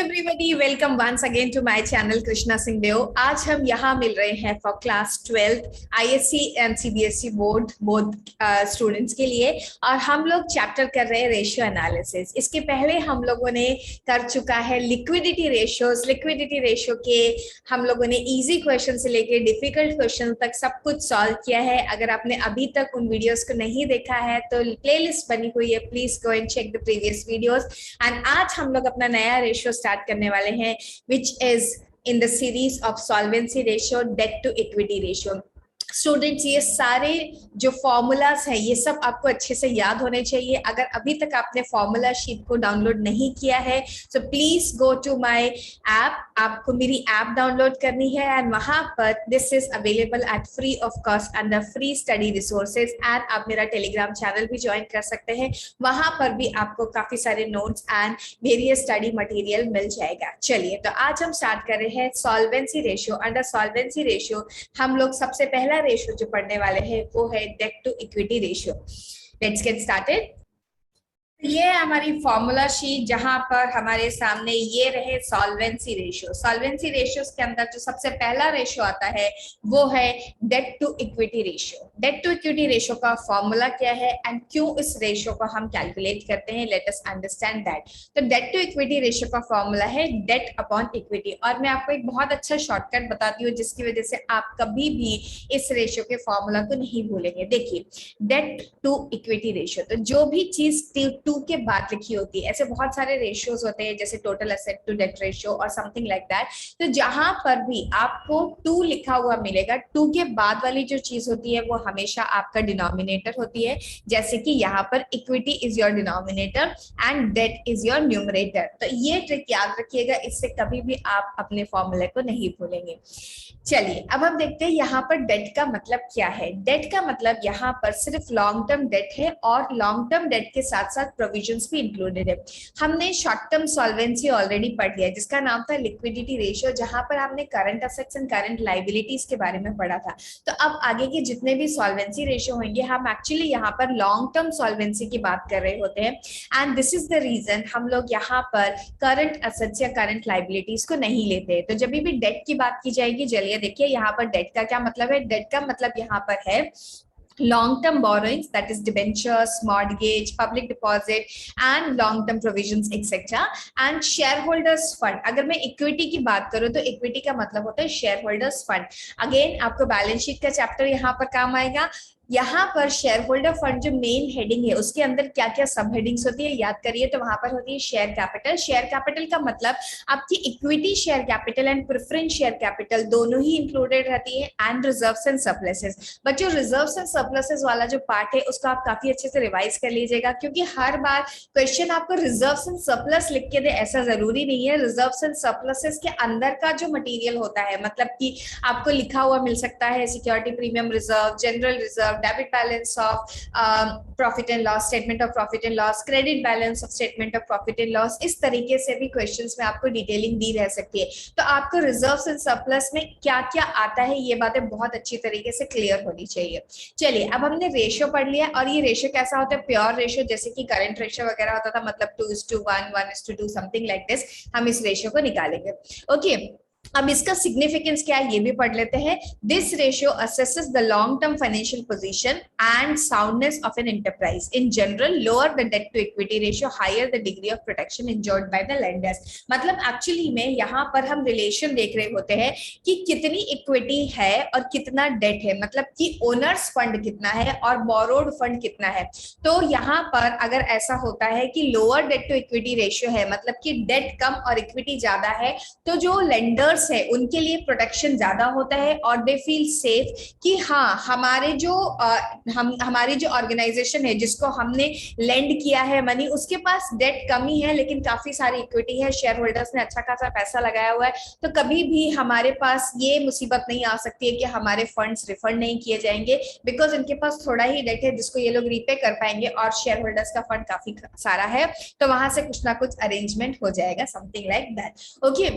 Everybody, welcome once again to my channel Krishna Singh Dev. आज हम यहाँ मिल रहे हैं for class 12 ISC and CBSE board both students के लिए, और हम लोग चैप्टर कर रहे हैं रेशियो एनालिसिस। इसके पहले हम लोगों ने कर चुका है लिक्विडिटी रेशियोज। लिक्विडिटी रेशियो के हम लोगों ने इजी क्वेश्चन से लेके डिफिकल्ट क्वेश्चन तक सब कुछ सॉल्व किया है। अगर आपने अभी तक उन वीडियोस को नहीं देखा है तो प्लेलिस्ट बनी हुई है, please go and check the previous videos. And आज हम लोग अपना नया रेशियो स्टार्ट करने वाले हैं, which is in the series of solvency ratio, debt to equity ratio. Students, ये सारे जो फॉर्मूलाज हैं ये सब आपको अच्छे से याद होने चाहिए। अगर अभी तक आपने फॉर्मूला शीट को डाउनलोड नहीं किया है तो please go to my app. आपको मेरी ऐप डाउनलोड करनी है एंड वहां पर this is available at free of cost under free study resources. And आप मेरा टेलीग्राम चैनल भी ज्वाइन कर सकते हैं, वहां पर भी आपको काफी सारे notes and various study material मिल जाएगा। चलिए, तो आज हम स्टार्ट कर रहे हैं solvency ratio. Under solvency ratio हम लोग सबसे पहला रेशियो जो पढ़ने वाले हैं वो है debt to equity ratio. Let's get started. ये हमारी फॉर्मूला शीट जहां पर हमारे सामने ये रहे सॉल्वेंसी रेशियो। सॉल्वेंसी रेशियोज के अंदर जो सबसे पहला रेशियो आता है वो है debt to equity ratio. Debt to equity ratio का फॉर्मूला क्या है एंड क्यों इस रेशियो को हम कैलकुलेट करते हैं, लेट अस अंडरस्टैंड दैट। तो डेट टू इक्विटी रेशियो का फॉर्मूला है डेट अपॉन इक्विटी। और मैं आपको एक बहुत अच्छा शॉर्टकट बताती हूँ जिसकी वजह से आप कभी भी इस रेशियो के फॉर्मूला को नहीं भूलेंगे। देखिए, डेट टू इक्विटी रेशियो, तो जो भी चीज टू के बाद लिखी होती है, ऐसे बहुत सारे रेशियोज होते हैं जैसे total asset to debt ratio और समथिंग लाइक दैट। तो जहां पर भी आपको टू लिखा हुआ मिलेगा, टू के बाद वाली जो चीज होती है वो हमेशा आपका डिनोमिनेटर होती है। जैसे कि यहाँ पर equity is your denominator and debt is your numerator. तो ये ट्रिक याद रखिएगा, इससे कभी भी आप अपने फॉर्मूले को नहीं भूलेंगे। चलिए, अब हम देखते हैं यहाँ पर डेट का मतलब क्या है। डेट का मतलब यहाँ पर सिर्फ लॉन्ग टर्म डेट है और लॉन्ग टर्म डेट के साथ साथ प्रोविजंस भी इंक्लूडेड है। हमने शॉर्ट टर्म सॉल्वेंसी ऑलरेडी पढ़ लिया जिसका नाम था लिक्विडिटी रेशियो, जहां पर हमने current assets and current liabilities के बारे में पढ़ा था। तो अब आगे के जितने भी सॉल्वेंसी रेशियो होंगे हम एक्चुअली यहाँ पर लॉन्ग टर्म सॉल्वेंसी की बात कर रहे होते हैं। And this is the reason हम लोग यहाँ पर करंट असेट्स या करंट लायबिलिटीज को नहीं लेते। तो जब भी डेट की बात की जाएगी, चलिए देखिए यहाँ पर डेट का क्या मतलब है। डेट का मतलब यहाँ पर है long term borrowings, that is debentures, mortgage, public deposit and long term provisions etc. and shareholders fund। अगर मैं इक्विटी की बात करूं तो इक्विटी का मतलब होता है शेयरहोल्डर्स फंड। अगेन आपको बैलेंस शीट का चैप्टर यहाँ पर काम आएगा। यहाँ पर शेयर होल्डर फंड जो मेन हेडिंग है उसके अंदर क्या क्या सब हेडिंग्स होती है याद करिए। तो वहां पर होती है शेयर कैपिटल। शेयर कैपिटल का मतलब आपकी equity share capital and preference share capital दोनों ही इंक्लूडेड रहती है, and reserves and surpluses. But जो रिजर्व्स एंड सरप्लसेस वाला जो पार्ट है उसको आप काफी अच्छे से रिवाइज कर लीजिएगा, क्योंकि हर बार क्वेश्चन आपको रिजर्व्स एंड सरप्लस लिख के दे ऐसा जरूरी नहीं है। रिजर्व्स एंड सरप्लसेस के अंदर का जो मटीरियल होता है, मतलब कि आपको लिखा हुआ मिल सकता है security premium reserve, general reserve, debit balance of profit and loss, statement of profit and loss, credit balance of statement of profit and loss. इस तरीके से भी क्वेश्चंस में आपको डिटेलिंग दी रह सकती है। तो आपको रिजर्व्स एंड सरप्लस में क्या क्या आता है ये बातें बहुत अच्छी तरीके से क्लियर होनी चाहिए। चलिए, अब हमने रेशियो पढ़ लिया, और ये रेशियो कैसा होता है, प्योर रेशियो जैसे कि करंट रेशियो वगैरह होता था, मतलब 2:1, 1:2 समथिंग लाइक दिस। हम इस रेशियो को निकालेंगे। ओके, अब इसका सिग्निफिकेंस क्या है ये भी पढ़ लेते हैं। This ratio assesses the long term financial position and soundness of an enterprise. In general, lower the debt to equity ratio, higher the degree of protection enjoyed by the lenders. मतलब actually में यहाँ पर हम relation देख रहे होते हैं कि कितनी इक्विटी है और कितना डेट है, मतलब कि ओनर्स फंड कितना है और बोरोड फंड कितना है। तो यहाँ पर अगर ऐसा होता है कि lower debt to equity ratio है, मतलब कि डेट कम और इक्विटी ज्यादा है, तो जो लेंडर्स है उनके लिए प्रोटेक्शन ज्यादा होता है और दे फील सेफ कि हाँ, हमारे जो हमारी जो ऑर्गेनाइजेशन है जिसको हमने लेंड किया है मनी, उसके पास डेट कमी है लेकिन काफी सारी इक्विटी है, शेयर होल्डर्स ने अच्छा खासा पैसा लगाया हुआ है। तो कभी भी हमारे पास ये मुसीबत नहीं आ सकती है कि हमारे फंड्स रिफंड नहीं किए जाएंगे, बिकॉज इनके पास थोड़ा ही डेट है जिसको ये लोग रीपे कर पाएंगे और शेयर होल्डर्स का फंड काफी सारा है, तो वहां से कुछ ना कुछ अरेंजमेंट हो जाएगा, समथिंग लाइक दैट। ओके,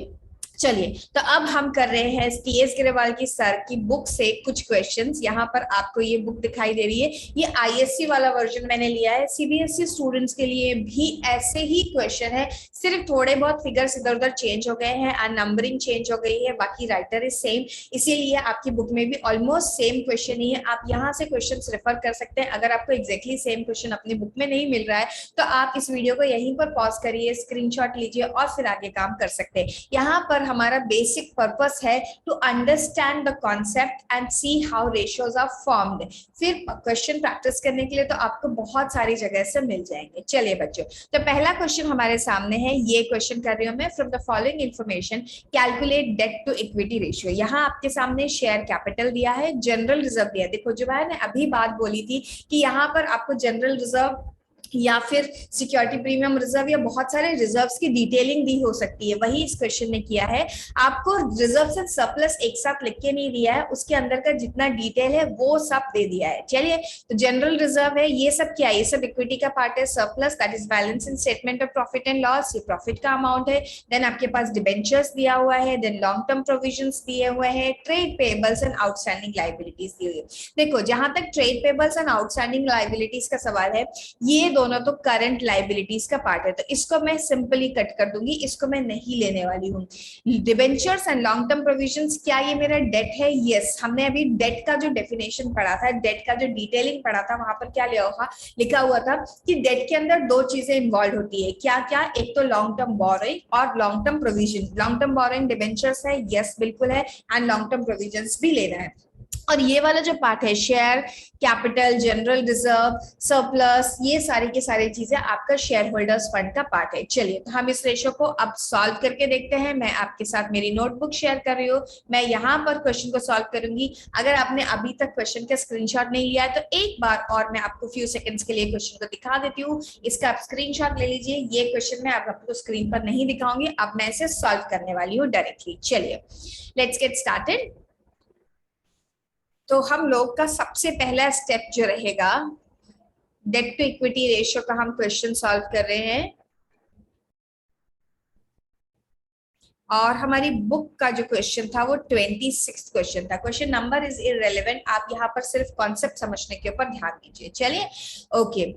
चलिए, तो अब हम कर रहे हैं टीएस ग्रेवाल की सर की बुक से कुछ क्वेश्चंस। यहाँ पर आपको ये बुक दिखाई दे रही है, ये आईएससी वाला वर्जन मैंने लिया है। सीबीएसई स्टूडेंट्स के लिए भी ऐसे ही क्वेश्चन है, सिर्फ थोड़े बहुत फिगर्स इधर उधर चेंज हो गए हैं और नंबरिंग चेंज हो गई है, बाकी राइटर इज सेम। इसीलिए आपकी बुक में भी ऑलमोस्ट सेम क्वेश्चन ही है। आप यहाँ से क्वेश्चन रेफर कर सकते हैं। अगर आपको एग्जैक्टली सेम क्वेश्चन अपनी बुक में नहीं मिल रहा है तो आप इस वीडियो को यहीं पर पॉज करिए, स्क्रीनशॉट लीजिए और फिर आगे काम कर सकते हैं। यहाँ पर हमारा बेसिक पर्पस है to understand the concept and see how ratios are formed. फिर क्वेश्चन प्रैक्टिस करने के लिए तो आपको बहुत सारी जगह से मिल जाएंगे। चलिए बच्चों, तो पहला क्वेश्चन हमारे सामने है, ये क्वेश्चन कर रही हूं मैं। From the following information calculate debt to equity ratio. यहाँ आपके सामने शेयर कैपिटल दिया है, जनरल रिजर्व दिया है। देखो जो मैंने अभी बात बोली थी कि यहाँ पर आपको जनरल रिजर्व या फिर सिक्योरिटी प्रीमियम रिजर्व या बहुत सारे रिजर्व्स की डिटेलिंग दी हो सकती है, वही इस क्वेश्चन ने किया है। आपको रिजर्व्स एंड सरप्लस एक साथ लिख के नहीं दिया है, उसके अंदर का जितना डिटेल है वो सब दे दिया है। चलिए, तो जनरल रिजर्व है, ये सब क्या है? ये सब इक्विटी का पार्ट है। Surplus that is balance in statement of profit and loss, ये प्रॉफिट का अमाउंट है। देन आपके पास डिबेंचर्स दिया हुआ है, देन लॉन्ग टर्म प्रोविजंस दिए हुए हैं, trade payables and outstanding liabilities दी हुई है। देखो, जहां तक trade payables and outstanding liabilities का सवाल है, ये दोनों तो करंट लाइबिलिटीज का पार्ट है, तो इसको मैं सिंपली कट कर दूंगी, इसको मैं नहीं लेने वाली हूँ। Debentures and long term provisions, क्या ये मेरा डेट है? यस। हमने अभी डेट का जो डेफिनेशन पढ़ा था, डेट का जो डिटेलिंग पढ़ा था, वहां पर क्या लिखा हुआ था कि डेट के अंदर दो चीजें इन्वॉल्व होती है। क्या क्या? एक तो लॉन्ग टर्म बोरोइंग और long term provision. Long term borrowing debentures है, यस बिल्कुल है, एंड लॉन्ग टर्म प्रोविजंस भी लेना है। और ये वाला जो पार्ट है, share capital, general reserve, surplus, ये सारी की सारी चीजें आपका शेयर होल्डर्स फंड का पार्ट है। चलिए, तो हम इस रेशो को अब सॉल्व करके देखते हैं। मैं आपके साथ मेरी नोटबुक शेयर कर रही हूँ, मैं यहाँ पर क्वेश्चन को सॉल्व करूंगी। अगर आपने अभी तक क्वेश्चन का स्क्रीनशॉट नहीं लिया है तो एक बार और मैं आपको फ्यू सेकंड्स के लिए क्वेश्चन को दिखा देती हूँ, इसका आप स्क्रीनशॉट ले लीजिए। ये क्वेश्चन मैं आपको स्क्रीन पर नहीं दिखाऊंगी, अब मैं इसे सॉल्व करने वाली हूँ डायरेक्टली। चलिए, लेट्स गेट स्टार्टेड। तो हम लोग का सबसे पहला स्टेप जो रहेगा, डेट टू इक्विटी रेशियो का हम क्वेश्चन सॉल्व कर रहे हैं। और हमारी बुक का जो क्वेश्चन था वो 26 क्वेश्चन था। क्वेश्चन नंबर इज इररेलेवेंट, आप यहाँ पर सिर्फ कॉन्सेप्ट समझने के ऊपर ध्यान दीजिए। चलिए, ओके,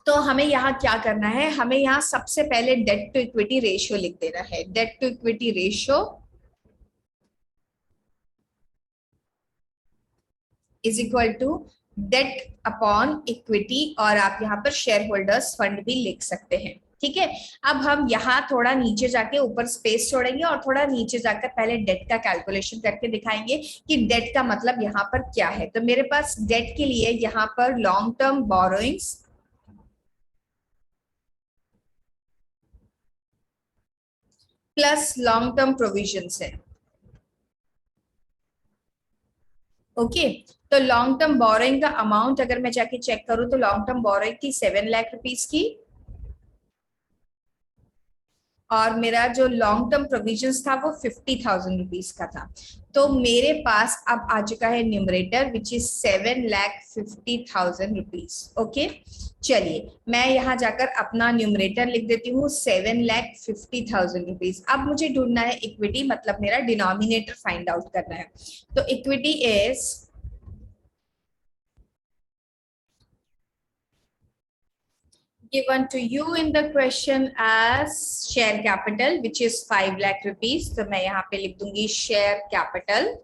तो हमें यहाँ क्या करना है? हमें यहाँ सबसे पहले डेट टू इक्विटी रेशियो लिख देना है। Debt to equity ratio is equal to debt upon equity, और आप यहाँ पर शेयर होल्डर्स फंड भी लिख सकते हैं। ठीक है, अब हम यहाँ थोड़ा नीचे जाके ऊपर स्पेस छोड़ेंगे और थोड़ा नीचे जाकर पहले डेट का कैलकुलेशन करके दिखाएंगे कि डेट का मतलब यहाँ पर क्या है। तो मेरे पास डेट के लिए यहाँ पर long term borrowings plus long term provisions है। ओके, तो लॉन्ग टर्म बोरोइंग का अमाउंट अगर मैं जाके चेक करूं तो लॉन्ग टर्म बोरोइंग थी 7 लाख रुपीस की, और मेरा जो लॉन्ग टर्म प्रोविजंस था वो 50,000 रुपीज का था। तो मेरे पास अब आ चुका है numerator which is 7,50,000 rupees. Okay, चलिए मैं यहाँ जाकर अपना न्यूमरेटर लिख देती हूँ 7,50,000 रुपीज। अब मुझे ढूंढना है इक्विटी, मतलब मेरा डिनोमिनेटर फाइंड आउट करना है। तो equity is given to you in the question as share capital which is 5 lakh rupees। तो मैं यहाँ पे लिख दूंगी शेयर कैपिटल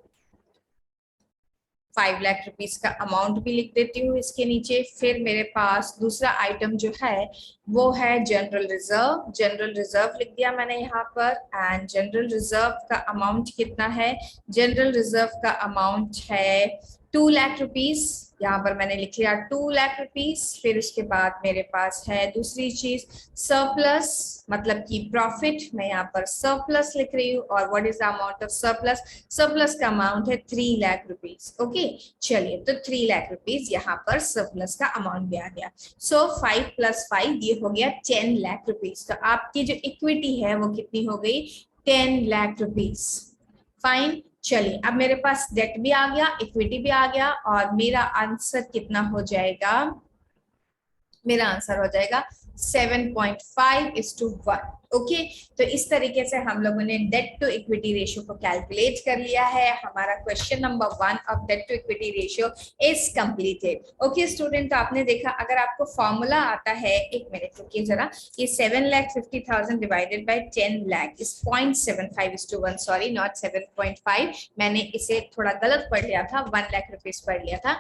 5 लाख रुपीस का अमाउंट भी लिख देती हूँ इसके नीचे। फिर मेरे पास दूसरा आइटम जो है वो है जनरल रिजर्व। जनरल रिजर्व लिख दिया मैंने यहाँ पर, एंड जनरल रिजर्व का अमाउंट कितना है? जनरल रिजर्व का अमाउंट है 2 लाख रुपीस, यहाँ पर मैंने लिख लिया 2 लाख रुपीस। फिर उसके बाद मेरे पास है दूसरी चीज सरप्लस, मतलब कि प्रॉफिट, मैं यहाँ पर सरप्लस लिख रही हूँ। और what is the amount of surplus? Surplus का अमाउंट है 3 लाख रुपीस। ओके, चलिए, तो 3 लाख रुपीस यहाँ पर सरप्लस का अमाउंट भी आ गया। सो 5 + 5 ये हो गया 10 लाख रुपीस। तो आपकी जो इक्विटी है वो कितनी हो गई? 10 लाख रुपीस। फाइन, चलिए, अब मेरे पास डेट भी आ गया, इक्विटी भी आ गया, और मेरा आंसर कितना हो जाएगा? मेरा आंसर हो जाएगा 7.5:1। ओके, तो इस तरीके से हम लोगों ने डेट टू इक्विटी रेशियो को कैलकुलेट कर लिया है। हमारा question number 1 of debt to equity ratio is completed. Okay student, तो आपने देखा, अगर आपको फॉर्मूला आता है, एक मिनट रुकिए जरा, ये 7,50,000 divided by 10 lakh is 0.75:1। Sorry, not 7.5, मैंने इसे थोड़ा गलत पढ़ लिया था, 1 लाख रुपीज पढ़ लिया था,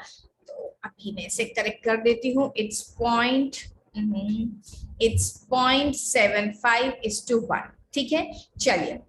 तो अभी मैं इसे करेक्ट कर देती हूँ। इट्स 0.75:1। ठीक है, चलिए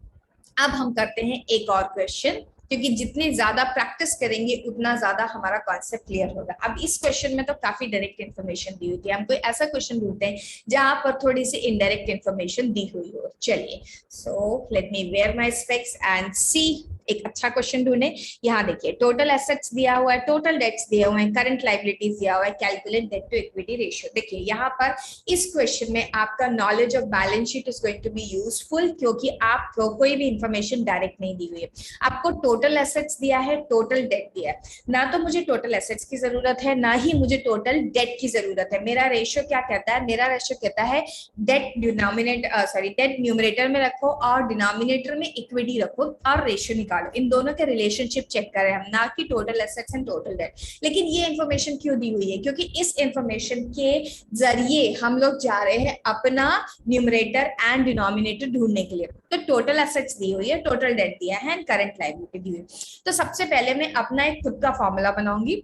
अब हम करते हैं एक और क्वेश्चन, क्योंकि जितनी ज्यादा प्रैक्टिस करेंगे उतना ज्यादा हमारा कॉन्सेप्ट क्लियर होगा। अब इस क्वेश्चन में तो काफी डायरेक्ट इन्फॉर्मेशन दी हुई थी, हम कोई ऐसा क्वेश्चन ढूंढते हैं जहां पर थोड़ी सी इनडायरेक्ट इन्फॉर्मेशन दी हुई हो। चलिए, so let me wear my specs and see, एक अच्छा क्वेश्चन ढूंढे। यहाँ देखिए, टोटल एसेट्स दिया हुआ है, टोटल डेट्स दिए हुए हैं, करंट लायबिलिटीज दिया हुआ है, calculate debt to equity ratio. देखिए यहाँ पर इस क्वेश्चन में आपका knowledge of balance sheet is going to be useful, क्योंकि आपको कोई भी इंफॉर्मेशन डायरेक्ट नहीं दी हुई है। आपको टोटल एसेट्स दिया है, टोटल डेट दिया है, ना तो मुझे टोटल एसेट्स की जरूरत है, ना ही मुझे टोटल डेट की जरूरत है। मेरा रेशियो क्या कहता है? मेरा रेशियो कहता है डेट डेट न्यूमरेटर में रखो और डिनोमिनेटर में इक्विटी रखो और रेशियो निकालो। इन दोनों के रिलेशनशिप चेक करें हम, ना कि total assets and total date. लेकिन ये इंफॉर्मेशन क्यों दी हुई है? क्योंकि इस इंफॉर्मेशन के जरिए हम लोग जा रहे हैं अपना न्यूमरेटर एंड डिनोमिनेटर ढूंढने के लिए। तो टोटल एसेट्स दी हुई है, टोटल डेट दिया है, करंट लायबिलिटी दी हुई है। तो सबसे पहले मैं अपना एक खुद का फॉर्मूला बनाऊंगी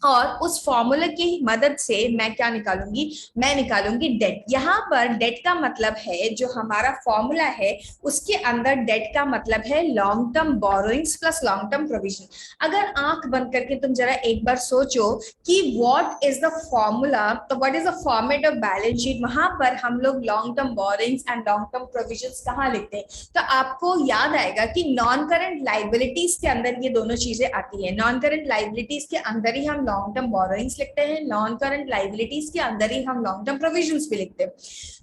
और उस फॉर्मूला की मदद से मैं क्या निकालूंगी? मैं निकालूंगी डेट। यहाँ पर डेट का मतलब है, जो हमारा फॉर्मूला है उसके अंदर डेट का मतलब है long term borrowings plus long term provision. अगर आंख बंद करके तुम जरा एक बार सोचो कि व्हाट इज द फॉर्मूला, तो what is the format of balance sheet, वहां पर हम लोग long term borrowings and long term provisions कहाँ लिखते हैं? तो आपको याद आएगा कि नॉन करंट लायबिलिटीज के अंदर ये दोनों चीजें आती है। नॉन करंट लायबिलिटीज के अंदर ही हम लॉन्ग टर्म बोरोइंग्स लिखते हैं, नॉन करंट लायबिलिटीज के अंदर ही हम लॉन्ग टर्म प्रोविजंस भी लिखते हैं।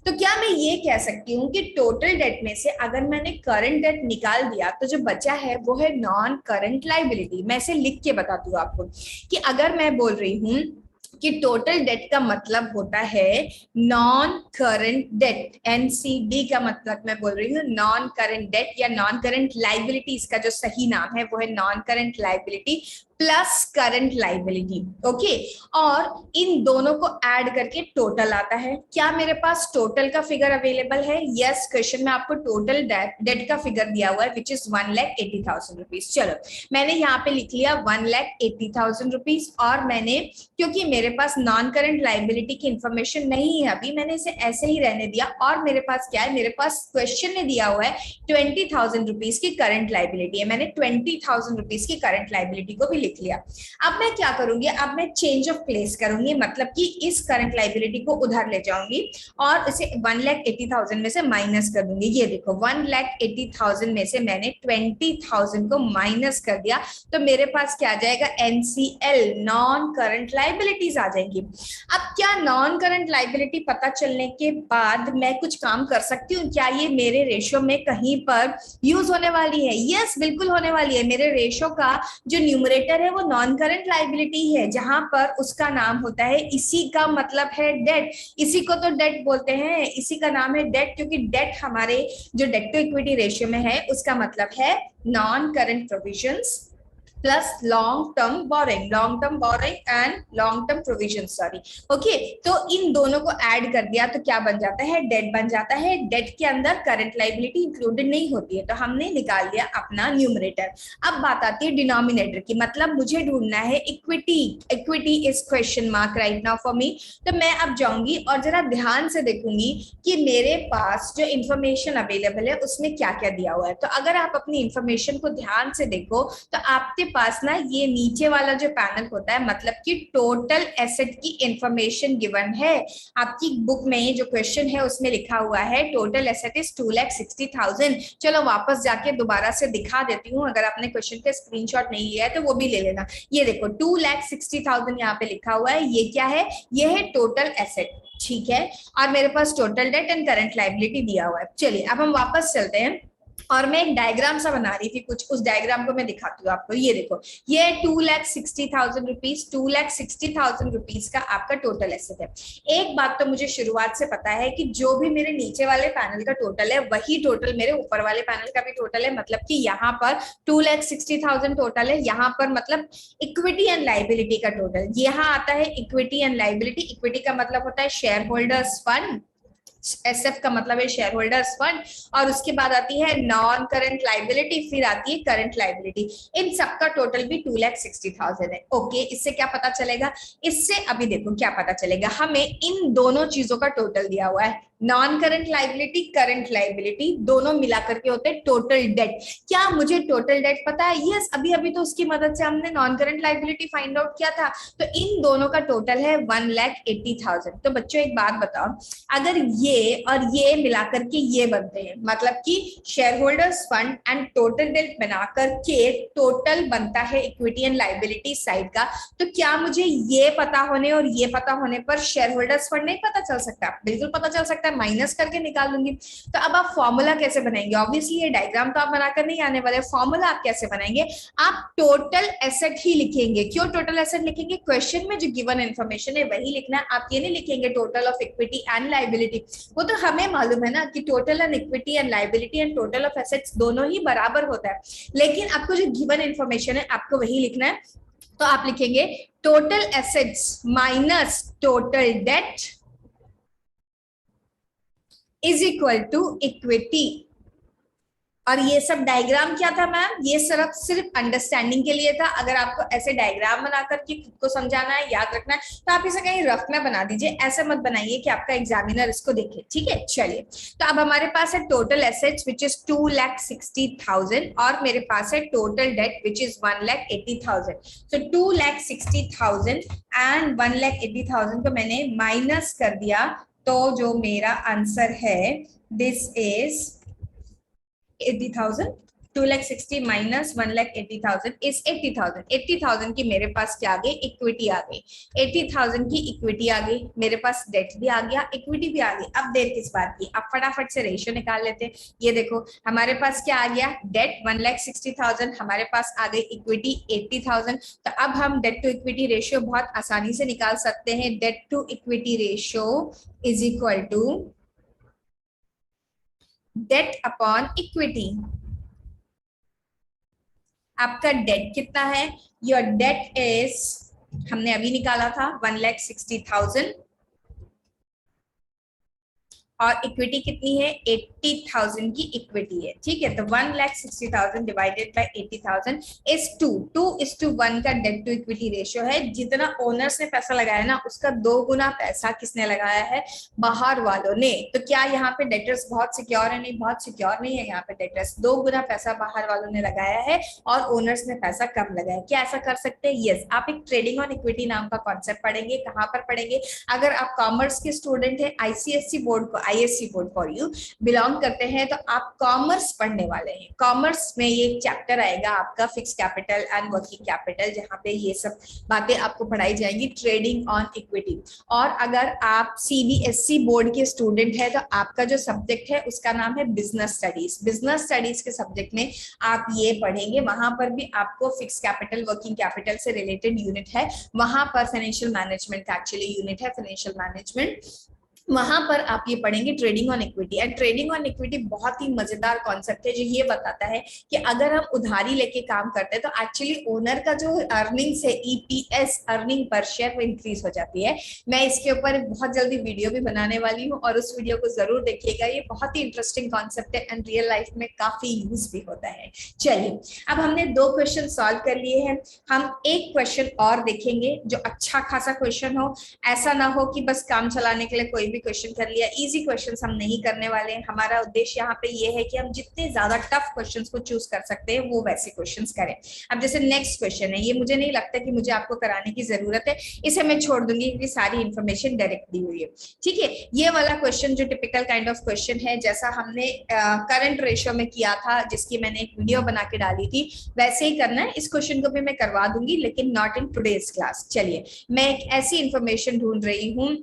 तो क्या मैं ये कह सकती हूँ कि टोटल डेट में से अगर मैंने करंट डेट निकाल दिया तो जो बचा है वो है नॉन करंट लायबिलिटी? मैं इसे लिख के बताती हूँ आपको कि अगर मैं बोल रही हूँ कि टोटल डेट का मतलब होता है नॉन करंट डेट, एनसीडी का मतलब मैं बोल रही हूँ नॉन करंट डेट या नॉन करंट लायबिलिटीज का जो सही नाम है वो है non current liability plus current liability. Okay, और इन दोनों को ऐड करके टोटल आता है। क्या मेरे पास टोटल का फिगर अवेलेबल है? यस, क्वेश्चन में आपको टोटल डेट का फिगर दिया हुआ है विच इज 1,80,000 रुपीज। चलो, मैंने यहाँ पे लिख लिया 1,80,000 रुपीज, और मैंने, क्योंकि मेरे पास नॉन करंट लायबिलिटी की इंफॉर्मेशन नहीं है अभी, मैंने इसे ऐसे ही रहने दिया। और मेरे पास क्या है? मेरे पास क्वेश्चन ने दिया हुआ है 20,000 रुपीज की करंट लायबिलिटी है, मैंने 20,000 रुपीज की करंट लायबिलिटी को भी लिख लिया। अब मैं क्या करूंगी? अब मैं चेंज ऑफ प्लेस करूंगी, मतलब कि इस करंट लायबिलिटी को उधर ले जाऊंगी और इसे 1,80,000 में से माइनस कर दूंगी। ये देखो, 1,80,000 में से मैंने 20,000 को माइनस कर दिया, तो मेरे पास क्या आ जाएगा? एनसीएल, नॉन करंट लायबिलिटीज आ जाएंगी। अब क्या नॉन करंट लायबिलिटी पता चलने के बाद मैं कुछ काम कर सकती हूँ? क्या ये मेरे रेशियो में कहीं पर यूज होने वाली है? यस, बिल्कुल होने वाली है। मेरे रेशियो का जो न्यूमरेटर है वो नॉन करंट लायबिलिटी है, जहां पर उसका नाम होता है, इसी का मतलब है डेट। इसी को तो डेट बोलते हैं, इसी का नाम है डेट, क्योंकि डेट हमारे जो डेट टू इक्विटी रेशियो में है उसका मतलब है non current provisions plus long term borrowing and long term provision, sorry. Okay, तो इन दोनों को ऐड कर दिया तो क्या बन जाता है? डेट बन जाता है। डेट के अंदर करंट लायबिलिटी इंक्लूडेड नहीं होती है, तो हमने निकाल लिया अपना न्यूमरेटर। अब बात आती है डिनोमिनेटर की, मतलब मुझे ढूंढना है equity. Equity is question mark right now for me. तो मैं अब जाऊंगी और जरा ध्यान से देखूंगी कि मेरे पास जो इंफॉर्मेशन अवेलेबल है उसमें क्या क्या दिया हुआ है। तो अगर आप अपनी इंफॉर्मेशन को ध्यान से देखो तो आपके पास ना ये नीचे वाला जो पैनल होता है, मतलब कि टोटल एसेट की इंफॉर्मेशन गिवन है। आपकी बुक में जो क्वेश्चन है उसमें लिखा हुआ है टोटल एसेट इज 2,60,000। चलो वापस जाके दोबारा से दिखा देती हूँ, अगर आपने क्वेश्चन का स्क्रीनशॉट नहीं लिया है तो वो भी ले लेना। ये देखो 2,60,000 यहाँ पे लिखा हुआ है, ये क्या है? ये है टोटल एसेट, ठीक है। और मेरे पास total debt and current liability दिया हुआ है। चलिए अब हम वापस चलते हैं और मैं एक डायग्राम सा बना रही थी कुछ, उस डायग्राम को मैं दिखाती हूँ आपको। ये देखो, ये 2,60,000 रुपीज, 2,60,000 रुपीज का आपका टोटल एसेट है। एक बात तो मुझे शुरुआत से पता है कि जो भी मेरे नीचे वाले पैनल का टोटल है वही टोटल मेरे ऊपर वाले पैनल का भी टोटल है। मतलब कि यहाँ पर 2,60,000 टोटल है, यहाँ पर मतलब इक्विटी एंड लाइबिलिटी का टोटल। यहाँ आता है इक्विटी एंड लाइबिलिटी। इक्विटी का मतलब होता है शेयर होल्डर्स फंड, एसएफ का मतलब है शेयर होल्डर्स फंड, और उसके बाद आती है नॉन करंट लाइबिलिटी, फिर आती है करंट लाइबिलिटी। इन सबका टोटल भी 2,60,000 है। ओके, इससे क्या पता चलेगा? इससे अभी देखो क्या पता चलेगा, हमें इन दोनों चीजों का टोटल दिया हुआ है, non current liability, current liability, दोनों मिलाकर के होते हैं टोटल डेट। क्या मुझे टोटल डेट पता है? यस, अभी अभी तो उसकी मदद से हमने non current liability find out किया था। तो इन दोनों का टोटल है 1,80,000। तो बच्चों एक बात बताओ, अगर ये और ये मिलाकर के ये बनते हैं, मतलब कि share holders fund and total date बनाकर के टोटल बनता है इक्विटी एंड लाइबिलिटी साइड का, तो क्या मुझे ये पता होने और ये पता होने पर शेयर होल्डर्स फंड नहीं पता चल सकता? बिल्कुल पता चल सकता है, माइनस करके निकाल लूंगी। तो अब आप फॉर्मूला कैसे बनाएंगे? ऑब्वियसली ये डायग्राम तो आप बनाकर नहीं आने वाले, फॉर्मूला आप कैसे बनाएंगे? आप टोटल एसेट ही लिखेंगे। क्यों टोटल एसेट लिखेंगे? क्वेश्चन में जो गिवन इन्फॉर्मेशन है वही लिखना है, आप ये नहीं लिखेंगे total of equity and liability. वो तो हमें मालूम है ना कि total and equity and liability and total of assets दोनों ही बराबर होता है, लेकिन आपको जो गिवन इन्फॉर्मेशन है आपको वही लिखना है। तो आप लिखेंगे total assets minus total debt is equal to equity. और ये सब डायग्राम क्या था मैम? ये सिर्फ अंडरस्टैंडिंग के लिए था। अगर आपको ऐसे डायग्राम बनाकर के खुद को समझाना है, याद रखना है, तो आप इसे कहीं रफ में बना दीजिए, ऐसे मत बनाइए कि आपका एग्जामिनर इसको देखे। ठीक है, चलिए। तो अब हमारे पास है टोटल एसेट्स विच इज 2,60,000 और मेरे पास है टोटल डेट विच इज 1,80,000। तो 2,60,000 एंड 1,80,000 को मैंने माइनस कर दिया, तो जो मेरा आंसर है दिस इज 80,000। 2,60,000 minus 1,80,000 is 80,000। 80,000 की मेरे पास क्या आ गई? इक्विटी आ गई। 80,000 की इक्विटी आ गई, मेरे पास डेट भी आ गया, इक्विटी भी आ गई। अब देर किस बात की, अब फटाफट से रेशियो निकाल लेते हैं। ये देखो हमारे पास क्या आ गया? डेट 1,60,000, हमारे पास आ गई इक्विटी 80,000। तो अब हम डेट टू इक्विटी रेशियो बहुत आसानी से निकाल सकते हैं। Debt to equity ratio is equal to debt upon equity. आपका डेट कितना है? योर डेट इज, हमने अभी निकाला था 1,60,000 और इक्विटी कितनी है? 80,000 की इक्विटी है। ठीक है, तो 1,60,000 डिवाइडेड बाय 80,000 इज 2:1 का डेट टू इक्विटी रेशियो है। जितना ओनर्स ने पैसा लगाया ना उसका 2 गुना पैसा किसने लगाया है? बाहर वालों ने। तो क्या यहाँ पे डेटर्स बहुत सिक्योर है? नहीं, बहुत सिक्योर नहीं है। यहाँ पे डेटर्स 2 गुना पैसा बाहर वालों ने लगाया है और ओनर्स ने पैसा कम लगाया। क्या ऐसा कर सकते हैं? यस। आप एक ट्रेडिंग ऑन इक्विटी नाम का कॉन्सेप्ट पढ़ेंगे। कहाँ पर पढ़ेंगे? अगर आप कॉमर्स के स्टूडेंट है, आईसीएससी बोर्ड को, ISC board for you belong करते हैं, तो आप कॉमर्स पढ़ने वाले हैं। कॉमर्स में ये एक चैप्टर आएगा आपका fix capital and working capital, जहां पे ये सब बातें आपको पढ़ाई जाएंगी, ट्रेडिंग ऑन इक्विटी। और अगर आप सीबीएसई बोर्ड के स्टूडेंट है तो आपका जो सब्जेक्ट है उसका नाम है बिजनेस स्टडीज। बिजनेस स्टडीज के सब्जेक्ट में आप ये पढ़ेंगे, वहां पर भी आपको फिक्स कैपिटल वर्किंग कैपिटल से रिलेटेड यूनिट है। वहां पर फाइनेंशियल मैनेजमेंट का एक्चुअली यूनिट है, फाइनेंशियल मैनेजमेंट। वहां पर आप ये पढ़ेंगे trading on equity. And trading on equity बहुत ही मजेदार कॉन्सेप्ट है जो ये बताता है कि अगर हम उधारी लेके काम करते हैं तो एक्चुअली ओनर का जो अर्निंग्स है, ईपीएस, अर्निंग पर शेयर, वो इंक्रीज हो जाती है। मैं इसके ऊपर बहुत जल्दी वीडियो भी बनाने वाली हूँ और उस वीडियो को जरूर देखिएगा। ये बहुत ही इंटरेस्टिंग कॉन्सेप्ट है एंड रियल लाइफ में काफी यूज भी होता है। चलिए, अब हमने 2 क्वेश्चन सॉल्व कर लिए हैं। हम एक क्वेश्चन और देखेंगे जो अच्छा खासा क्वेश्चन हो। ऐसा ना हो कि बस काम चलाने के लिए कोई भी क्वेश्चन कर लिया। इजी क्वेश्चंस हम नहीं करने वाले हैं। हमारा उद्देश्य यहाँ पे ये है कि हम जितने ज्यादा टफ क्वेश्चंस को चूज कर सकते हैं वो वैसे क्वेश्चंस करें। अब जैसे नेक्स्ट क्वेश्चन है, ये मुझे नहीं लगता कि मुझे आपको कराने की जरूरत है, इसे मैं छोड़ दूंगी क्योंकि सारी इंफॉर्मेशन डायरेक्ट दी हुई है। ठीक है, ये वाला क्वेश्चन जो टिपिकल काइंड ऑफ क्वेश्चन है, जैसा हमने करंट रेशियो में किया था, जिसकी मैंने एक वीडियो बना के डाली थी, वैसे ही करना है। इस क्वेश्चन को भी मैं करवा दूंगी लेकिन नॉट इन टुडेज क्लास। चलिए, मैं एक ऐसी इंफॉर्मेशन ढूंढ रही हूँ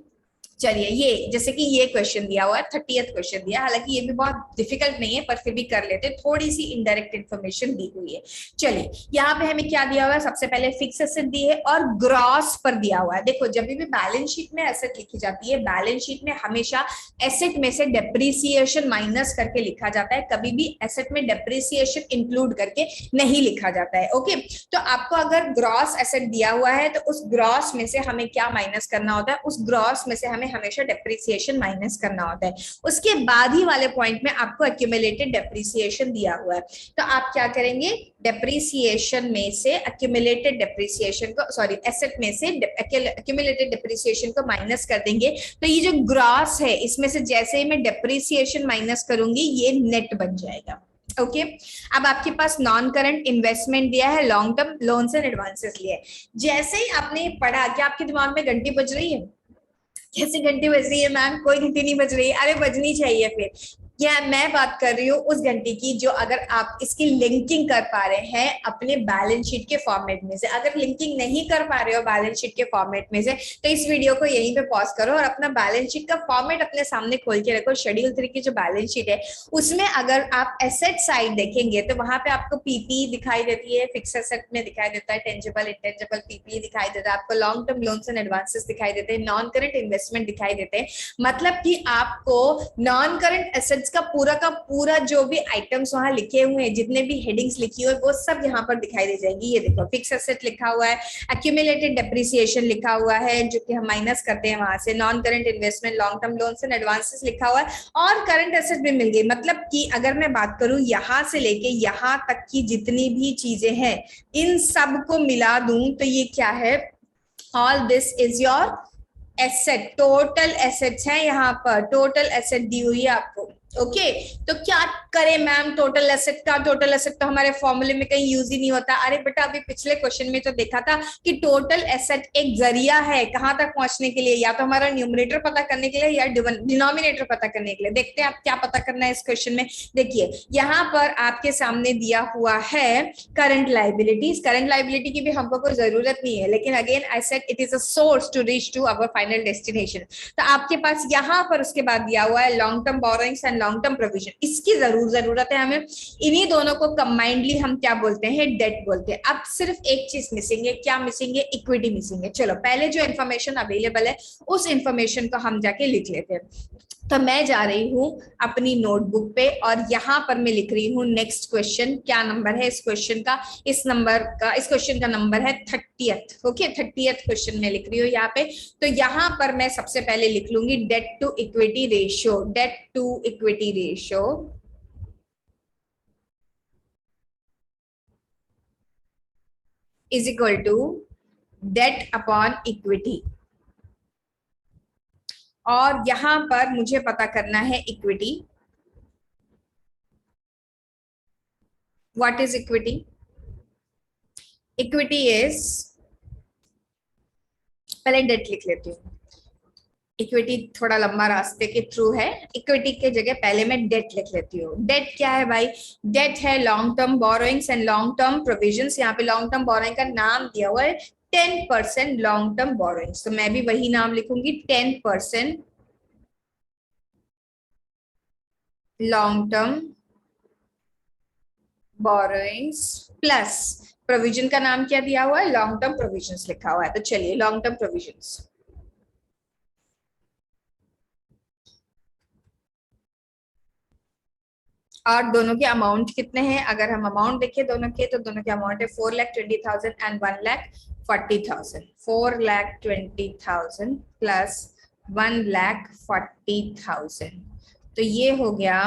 चलिए, ये जैसे कि ये क्वेश्चन दिया हुआ है, 30th क्वेश्चन दिया, हालांकि ये भी बहुत डिफिकल्ट नहीं है पर फिर भी कर लेते, थोड़ी सी इनडायरेक्ट इन्फॉर्मेशन दी हुई है। चलिए, यहाँ पे हमें क्या दिया हुआ है, सबसे पहले फिक्स एसेट दी है और ग्रॉस पर दिया हुआ है। देखो, जब भी बैलेंस शीट में एसेट लिखी जाती है, बैलेंस शीट में हमेशा एसेट में से डेप्रिसिएशन माइनस करके लिखा जाता है, कभी भी एसेट में डेप्रिसिएशन इंक्लूड करके नहीं लिखा जाता है। ओके, तो आपको अगर ग्रॉस एसेट दिया हुआ है तो उस ग्रॉस में से हमें क्या माइनस करना होता है, उस ग्रॉस में से हमें हमेशा डेप्रिसिएशन माइनस करना होता है। उसके बाद ही वाले पॉइंट में आपको एक्यूमुलेटेड डेप्रिसिएशन दिया हुआ है, तो आप क्या करेंगे, डेप्रिसिएशन में से एक्यूमुलेटेड डेप्रिसिएशन को, सॉरी, एसेट में से एक्यूमुलेटेड डेप्रिसिएशन को माइनस कर देंगे। तो ये जो ग्रॉस है, इसमें से जैसे ही मैं डेप्रिसिएशन माइनस करूंगी, ये नेट बन जाएगा। ओके, अब आपके पास नॉन करंट इन्वेस्टमेंट दिया है, long term loans and advances लिए। जैसे ही आपने पढ़ा, क्या आपके दिमाग में घंटी बज रही है? कैसी घंटी बज रही है मैम? कोई घंटी नहीं बज रही है। अरे बजनी चाहिए फिर। क्या मैं बात कर रही हूँ उस घंटी की जो अगर आप इसकी लिंकिंग कर पा रहे हैं अपने बैलेंस शीट के फॉर्मेट में से। अगर लिंकिंग नहीं कर पा रहे हो बैलेंस शीट के फॉर्मेट में से, तो इस वीडियो को यहीं पे पॉज करो और अपना बैलेंस शीट का फॉर्मेट अपने सामने खोल के रखो। शेड्यूल 3 की जो बैलेंस शीट है, उसमें अगर आप एसेट साइड देखेंगे तो वहां पे आपको पीपी दिखाई देती है, फिक्स एसेट में दिखाई देता है टेंजिबल इंटेंजिबल, पीपी दिखाई देता है आपको, long term loans and advances दिखाई देते हैं, नॉन करंट इन्वेस्टमेंट दिखाई देते हैं। मतलब कि आपको नॉन करंट एसेट्स का पूरा जो भी आइटम्स वहां लिखे हुए हैं, जितने भी हेडिंग्स लिखी हुई है, वो सब यहाँ पर दिखाई दे जाएगी। ये देखो, फिक्स एसेट लिखा हुआ है, एक्यूमुलेटेड डेप्रिसिएशन लिखा हुआ है जो कि हम माइनस करते हैं वहां से, non current investment, long term loans and advances लिखा हुआ है, और करंट एसेट भी मिल गई। मतलब कि अगर मैं बात करूं यहां से लेके यहां तक की जितनी भी चीजें हैं, इन सब को मिला दूं तो ये क्या है, all this is your asset, total assets है। यहाँ पर टोटल एसेट दी हुई है आपको। ओके, तो क्या करें मैम टोटल एसेट का? टोटल एसेट तो हमारे फॉर्मूले में कहीं यूज ही नहीं होता। अरे बेटा, अभी पिछले क्वेश्चन में तो देखा था कि टोटल एसेट एक जरिया है कहां तक पहुंचने के लिए, या तो हमारा न्यूमरेटर पता करने के लिए या डिनोमिनेटर पता करने के लिए। देखते हैं आप क्या पता करना है इस क्वेश्चन में। देखिए, यहाँ पर आपके सामने दिया हुआ है करंट लाइबिलिटीज। करंट लाइबिलिटी की भी हमको कोई जरूरत नहीं है, लेकिन again I said it is a source to reach to our final destination. तो आपके पास यहाँ पर उसके बाद दिया हुआ है long term borrowings and long term provision. इसकी जरूरत है हमें। इन्हीं दोनों को कंबाइंडली हम क्या बोलते हैं, डेट बोलते हैं। अब सिर्फ एक चीज मिसिंग है, क्या मिसिंग है? इक्विटी मिसिंग है। चलो, पहले जो इन्फॉर्मेशन अवेलेबल है उस इन्फॉर्मेशन को हम जाके लिख लेते हैं। तो मैं जा रही हूं अपनी नोटबुक पे और यहां पर मैं लिख रही हूं नेक्स्ट क्वेश्चन। क्या नंबर है इस क्वेश्चन का? इस क्वेश्चन का नंबर है 30th। ओके, 30th क्वेश्चन में लिख रही हूँ यहाँ पे। तो यहां पर मैं सबसे पहले लिख लूंगी debt to equity ratio. Debt to equity ratio is equal to debt upon equity. और यहां पर मुझे पता करना है equity. What is equity? Equity is, पहले डेट लिख लेती हूँ। इक्विटी थोड़ा लंबा रास्ते के थ्रू है, इक्विटी के जगह पहले मैं डेट लिख लेती हूँ। डेट क्या है भाई? डेट है long term borrowings and long term provisions. यहाँ पे लॉन्ग टर्म बोरोइंग का नाम दिया हुआ है 10% लॉन्ग टर्म बोरोइंग्स, तो मैं भी वही नाम लिखूंगी, 10% long term borrowings plus provision का नाम क्या दिया हुआ है, लॉन्ग टर्म प्रोविजंस लिखा हुआ है। तो चलिए, लॉन्ग टर्म प्रोविजंस, और दोनों के अमाउंट कितने हैं? अगर हम अमाउंट देखें दोनों के, तो दोनों के अमाउंट है 4,20,000 एंड 1,40,000। 4,20,000 प्लस 1,40,000, तो ये हो गया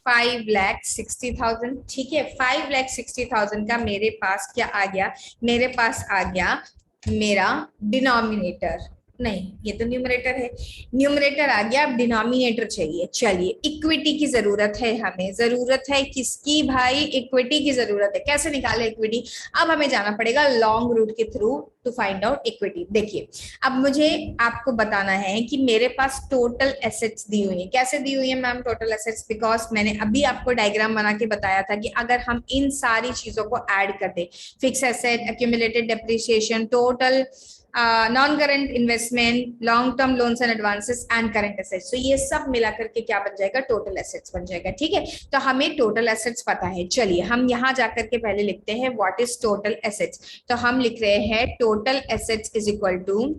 5,60,000। ठीक है, 5,60,000 का मेरे पास क्या आ गया? मेरे पास आ गया मेरा डिनोमिनेटर, नहीं ये तो न्यूमरेटर है, न्यूमरेटर आ गया, अब डिनोमिनेटर चाहिए। चलिए, इक्विटी की जरूरत है हमें। जरूरत है किसकी भाई? इक्विटी की जरूरत है। कैसे निकाले इक्विटी? अब हमें जाना पड़ेगा लॉन्ग रूट के through to find out equity. देखिए, अब मुझे आपको बताना है कि मेरे पास टोटल एसेट्स दी हुई है। कैसे दी हुई है मैम टोटल एसेट्स? बिकॉज मैंने अभी आपको डायग्राम बना के बताया था कि अगर हम इन सारी चीजों को ऐड कर दें, fix asset, accumulated depreciation, total non current investment, long term loans and advances and current assets. तो ये सब मिला करके क्या बन जाएगा, टोटल एसेट्स बन जाएगा। ठीक है, तो हमें टोटल एसेट्स पता है। चलिए हम यहाँ जाकर के पहले लिखते हैं व्हाट इज टोटल एसेट्स। तो हम लिख रहे हैं total assets is equal to,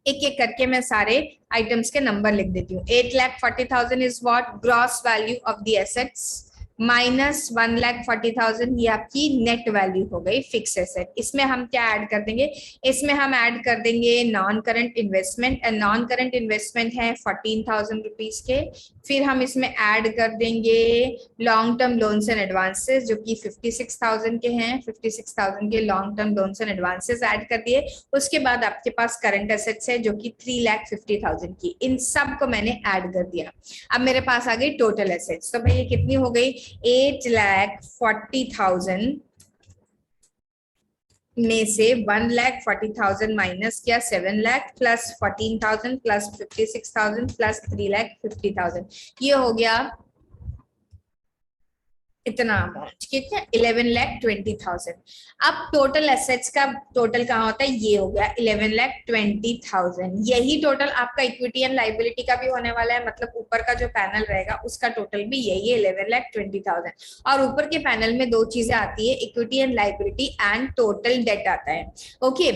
एक एक करके मैं सारे आइटम्स के नंबर लिख देती हूँ। 8,40,000 is what, gross value of the assets, minus 1,40,000 ये आपकी नेट वैल्यू हो गई फिक्स एसेट। इसमें हम क्या ऐड कर देंगे, इसमें हम ऐड कर देंगे non current investment, and non current investment है 14,000 रुपीज के। फिर हम इसमें ऐड कर देंगे long term loans and advances जो कि 56,000 के हैं। 56,000 के long term loans and advances add कर दिए। उसके बाद आपके पास करंट एसेट्स है जो कि 3,50,000 की, इन सब को मैंने ऐड कर दिया। अब मेरे पास आ गई टोटल एसेट्स। तो भैया कितनी हो गई, 8,40,000 में से 1,40,000 माइनस किया 7 लाख, प्लस 14,000 प्लस 56,000 प्लस 3,50,000, ये हो गया इतना अमाउंट। ठीक है, 11,20,000। अब टोटल एसेट्स का टोटल कहाँ होता है, ये हो गया 11,20,000। यही टोटल आपका इक्विटी एंड लाइबिलिटी का भी होने वाला है, मतलब ऊपर का जो पैनल रहेगा उसका टोटल भी यही है 11,20,000। और ऊपर के पैनल में दो चीजें आती है, equity and liability and total date आता है। ओके,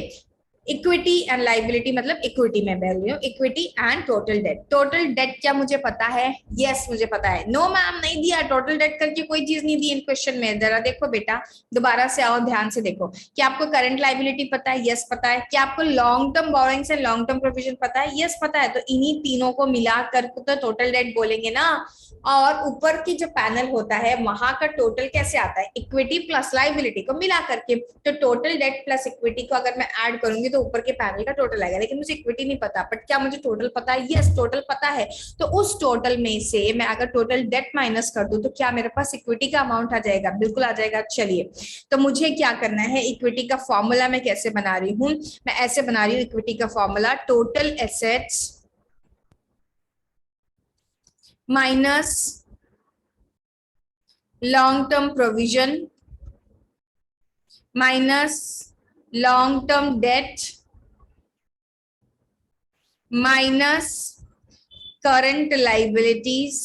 इक्विटी एंड लाइबिलिटी मतलब इक्विटी में बोल रही हूँ, equity and total date. Total date क्या मुझे पता है, यस मुझे पता है। नो मैम नहीं दिया, टोटल डेट करके कोई चीज नहीं दी इन क्वेश्चन में। जरा देखो बेटा, दोबारा से आओ, ध्यान से देखो। क्या आपको करंट लाइबिलिटी पता है, यस पता है। क्या आपको long term borrowings and long term provision पता है, यस पता है। तो इन्हीं तीनों को मिला कर तो टोटल डेट बोलेंगे ना। और ऊपर की जो पैनल होता है वहां का टोटल कैसे आता है, इक्विटी प्लस लाइबिलिटी को मिला करके। तो टोटल डेट प्लस इक्विटी को अगर मैं ऐड करूंगी तो ऊपर के पैनल का टोटल आएगा। लेकिन मुझे इक्विटी नहीं पता, बट क्या मुझे टोटल पता है, यस टोटल पता है। तो उस टोटल में से मैं अगर टोटल डेट माइनस कर दूं तो क्या मेरे पास इक्विटी का अमाउंट आ जाएगा, बिल्कुल आ जाएगा। चलिए, तो मुझे क्या करना है, इक्विटी का फॉर्मूला मैं कैसे बना रही हूँ, मैं ऐसे बना रही हूँ इक्विटी का formula, total assets minus long term provision minus long term debt minus current liabilities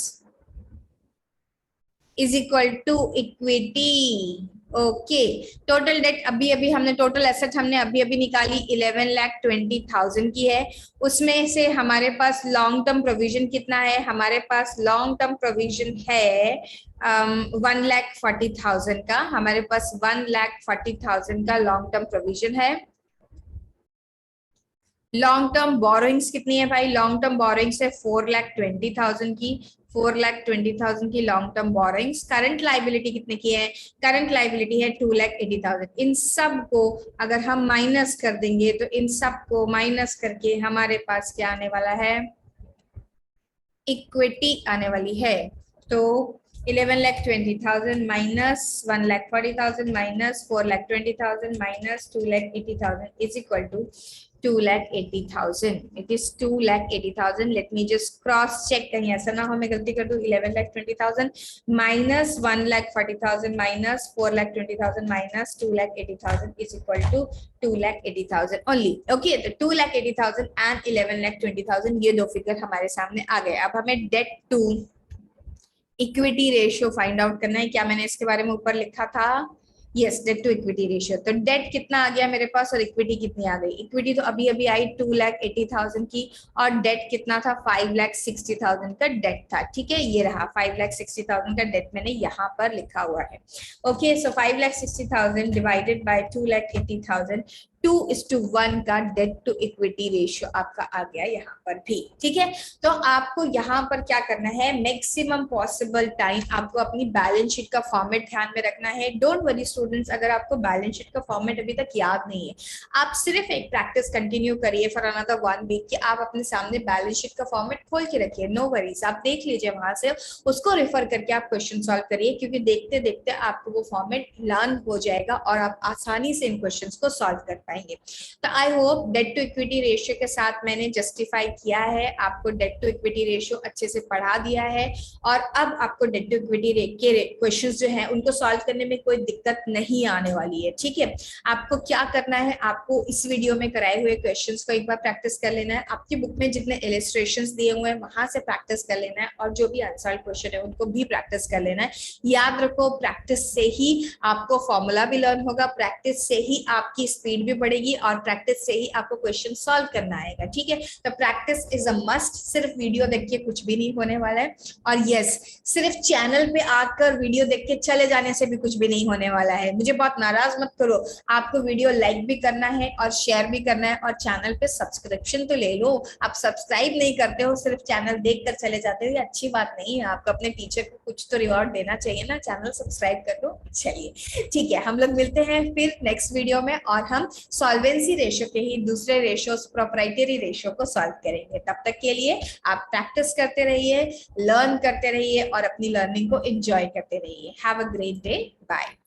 is equal to equity. Okay, total debt अभी अभी हमने, टोटल एसेट हमने अभी अभी निकाली 11,20,000 की है। उसमें से हमारे पास लॉन्ग टर्म प्रोविजन कितना है, हमारे पास लॉन्ग टर्म प्रोविजन है 1,40,000 का। हमारे पास 1,40,000 का लॉन्ग टर्म प्रोविजन है। लॉन्ग टर्म बोरोइंग्स कितनी है भाई, लॉन्ग टर्म बोरोइंग्स है 4,20,000 की। 4,20,000 की long term borrowings. Current liability कितने की है, करंट लाइबिलिटी है 2,80,000। इन सब को अगर हम माइनस कर देंगे तो इन सब को माइनस करके हमारे पास क्या आने वाला है, इक्विटी आने वाली है। तो 11,20,000 minus 1,40,000 minus 4,20,000 minus 2,80,000 is equal to 2,80,000। It is 2,80,000। Let me just cross check, कहीं ऐसा ना हो मैं गलती कर दूं। 11,20,000 minus 1,40,000 minus 4,20,000 minus 2,80,000 is equal to 2,80,000 only. Okay, तो 2,80,000 एंड 11,20,000 ये दो फिगर हमारे सामने आ गए। अब हमें debt to equity ratio find out करना है। क्या मैंने इसके बारे में ऊपर लिखा था, yes, debt to equity ratio. तो डेट कितना आ गया मेरे पास और इक्विटी कितनी आ गई, इक्विटी तो अभी अभी आई 2,80,000 की, और डेट कितना था 5,60,000 का डेट था। ठीक है, ये रहा 5,60,000 का डेट मैंने यहाँ पर लिखा हुआ है। ओके, सो 5,60,000 डिवाइडेड बाय 2,80,000, 2:1 का डेट टू इक्विटी रेशियो आपका आ गया यहाँ पर भी। ठीक है, तो आपको यहाँ पर क्या करना है, मैक्सिमम पॉसिबल टाइम आपको अपनी बैलेंस शीट का फॉर्मेट ध्यान में रखना है। डोंट वरी स्टूडेंट्स, अगर आपको बैलेंस शीट का फॉर्मेट अभी तक याद नहीं है, आप सिर्फ एक प्रैक्टिस कंटिन्यू करिए फॉर अनदर 1 वीक कि आप अपने सामने बैलेंस शीट का फॉर्मेट खोल के रखिए। नो वरीज, आप देख लीजिए वहां से, उसको रेफर करके आप क्वेश्चन सॉल्व करिए, क्योंकि देखते देखते आपको वो फॉर्मेट लर्न हो जाएगा और आप आसानी से इन क्वेश्चंस को सॉल्व कर पाएंगे। तो I hope debt to equity ratio के साथ मैंने जस्टिफाई किया है, आपको डेट टू इक्विटी रेशियो अच्छे से पढ़ा दिया है, और अब आपको डेट टू इक्विटी के क्वेश्चंस जो हैं उनको सॉल्व करने में कोई दिक्कत नहीं आने वाली है। ठीक है, आपको क्या करना है, आपको इस वीडियो में कराए हुए क्वेश्चंस को एक बार प्रैक्टिस कर लेना है, आपकी बुक में जितने इलस्ट्रेशंस दिए हुए हैं वहां से प्रैक्टिस कर लेना है, और जो भी अनसॉल्व क्वेश्चन है उनको भी प्रैक्टिस कर लेना है। याद रखो, प्रैक्टिस से ही आपको फॉर्मूला भी लर्न होगा, प्रैक्टिस से ही आपकी स्पीड भी बढ़ेगी, और प्रैक्टिस से ही आपको क्वेश्चन सॉल्व करना आएगा। ठीक है, तो प्रैक्टिस इज अ मस्ट, सिर्फ वीडियो देख के कुछ भी नहीं होने वाला है। और यस, सिर्फ चैनल पे आकर वीडियो देख के चले जाने से भी कुछ भी नहीं होने वाला है। मुझे बहुत नाराज मत करो, आपको वीडियो लाइक भी करना है और शेयर भी करना है, और चैनल पे सब्सक्रिप्शन तो ले लो। आप सब्सक्राइब नहीं करते हो, सिर्फ चैनल देख कर चले जाते हो, ये अच्छी बात नहीं है। आपको अपने टीचर को कुछ तो रिवॉर्ड देना चाहिए ना, चैनल सब्सक्राइब कर दो। चलिए ठीक है, हम लोग मिलते हैं फिर नेक्स्ट वीडियो में, और हम सॉल्वेंसी रेशियो के ही दूसरे रेशियोस, प्रोप्राइटरी रेशियो को सॉल्व करेंगे। तब तक के लिए आप प्रैक्टिस करते रहिए, लर्न करते रहिए, और अपनी लर्निंग को एंजॉय करते रहिए। Have a great day, bye.